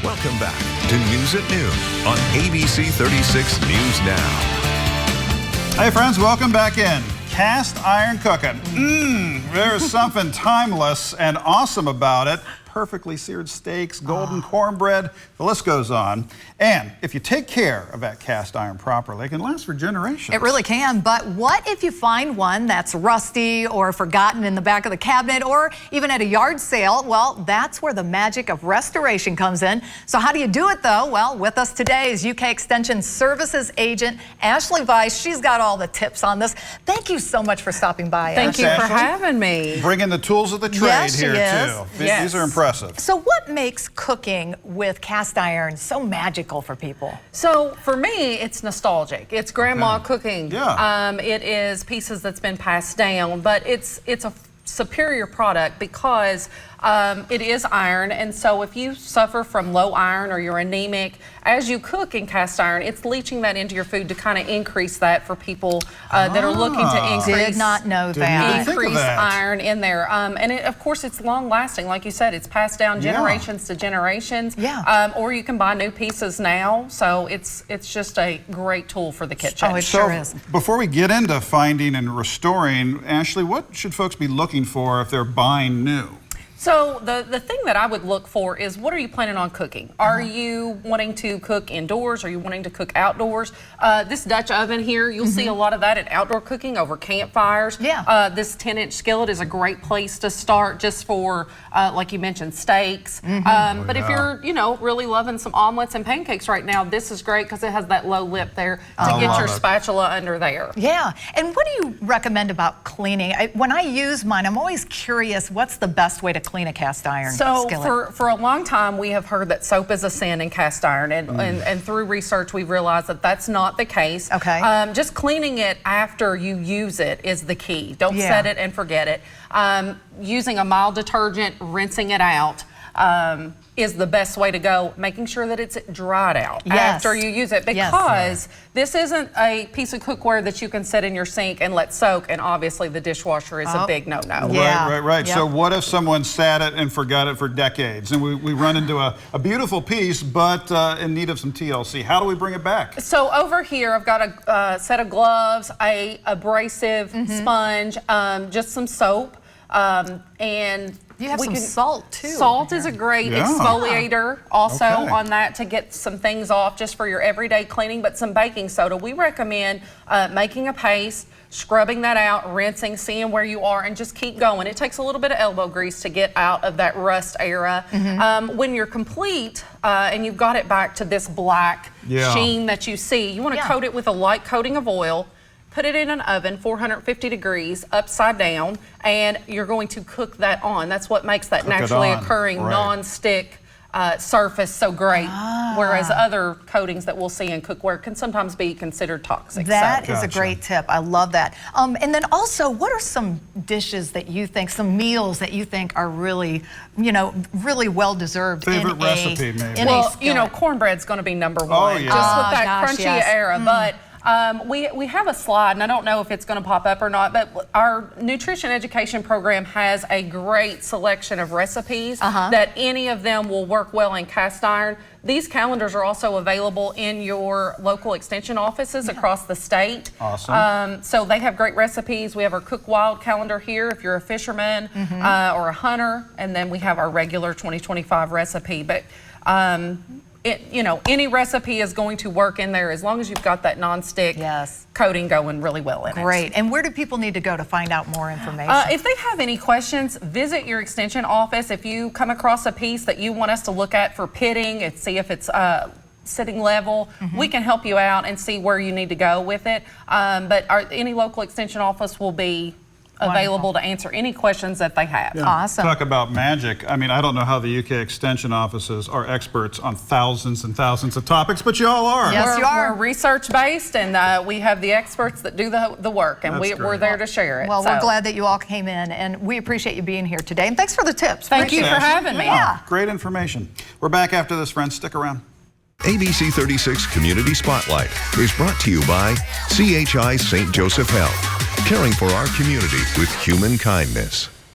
Welcome back to News at Noon on ABC 36 News Now. Hey friends, welcome back in. Cast iron cooking. There's something timeless and awesome about it. Perfectly seared steaks, golden cornbread, the list goes on. And if you take care of that cast iron properly, it can last for generations. It really can, but what if you find one that's rusty or forgotten in the back of the cabinet or even at a yard sale? Well, that's where the magic of restoration comes in. So how do you do it though? Well, with us today is UK Extension Services Agent Ashley Weiss. She's got all the tips on this. Thank you so much for stopping by. Thank you for having me. Bringing the tools of the trade here too. Yes. These are impressive. So what makes cooking with cast iron so magical for people? So for me, it's nostalgic. It's grandma cooking. Yeah. It is pieces that's been passed down, but it's a superior product because it is iron, and so if you suffer from low iron or you're anemic, as you cook in cast iron, it's leaching that into your food to kind of increase that for people that are looking to increase. Did not know that. Increase iron in there, and of course it's long lasting. Like you said, it's passed down generations to generations. Yeah. Or you can buy new pieces now, so it's just a great tool for the kitchen. Oh, it sure is. Before we get into finding and restoring, Ashley, what should folks be looking for if they're buying new? So the thing that I would look for is, what are you planning on cooking? Are you wanting to cook indoors? Are you wanting to cook outdoors? This Dutch oven here, you'll see a lot of that in outdoor cooking over campfires. Yeah. This 10-inch skillet is a great place to start just for, like you mentioned, steaks. But if you're, really loving some omelets and pancakes right now, this is great because it has that low lip there to get your spatula under there. Yeah. And what do you recommend about cleaning? When I use mine, I'm always curious, what's the best way to clean a cast iron skillet? So for a long time, we have heard that soap is a sin in cast iron, and through research, we've realized that that's not the case. Okay. Just cleaning it after you use it is the key. Don't set it and forget it. Using a mild detergent, rinsing it out, is the best way to go, making sure that it's dried out after you use it, because this isn't a piece of cookware that you can set in your sink and let soak, and obviously the dishwasher is a big no-no. Right. Yep. So what if someone sat it and forgot it for decades, and we run into a beautiful piece but in need of some TLC? How do we bring it back? So over here I've got a set of gloves, a abrasive sponge, just some soap, and you have some salt too. Salt is a great exfoliator also on that to get some things off just for your everyday cleaning, but some baking soda. We recommend making a paste, scrubbing that out, rinsing, seeing where you are, and just keep going. It takes a little bit of elbow grease to get out of that rust era. When you're complete and you've got it back to this black sheen that you see, you want to coat it with a light coating of oil. Put it in an oven, 450 degrees, upside down, and you're going to cook that on. That's what makes that naturally occurring non-stick surface so great, whereas other coatings that we'll see in cookware can sometimes be considered toxic. That is a great tip. I love that. And then also, what are some dishes that you think, some meals that you think are really, really well deserved? Favorite recipe, maybe? Well, cornbread's going to be number one, just with that crunchy era. But we have a slide, and I don't know if it's going to pop up or not, but our nutrition education program has a great selection of recipes that any of them will work well in cast iron. These calendars are also available in your local extension offices across the state. Awesome. So they have great recipes. We have our Cook Wild calendar here if you're a fisherman or a hunter, and then we have our regular 2025 recipe. But any recipe is going to work in there as long as you've got that non-stick coating going really well in it. Great. And where do people need to go to find out more information? If they have any questions, visit your extension office. If you come across a piece that you want us to look at for pitting and see if it's sitting level, we can help you out and see where you need to go with it. But any local extension office will be available to answer any questions that they have. Awesome. Talk about magic. I mean, I don't know how the UK Extension offices are experts on thousands and thousands of topics, but you all are. Yes, you are. We're research-based, and we have the experts that do the work, and we're there to share it. Well, we're glad that you all came in, and we appreciate you being here today. And thanks for the tips. Thank you for having me. Great information. We're back after this, friends. Stick around. ABC 36 Community Spotlight is brought to you by CHI St. Joseph Health, caring for our community with human kindness.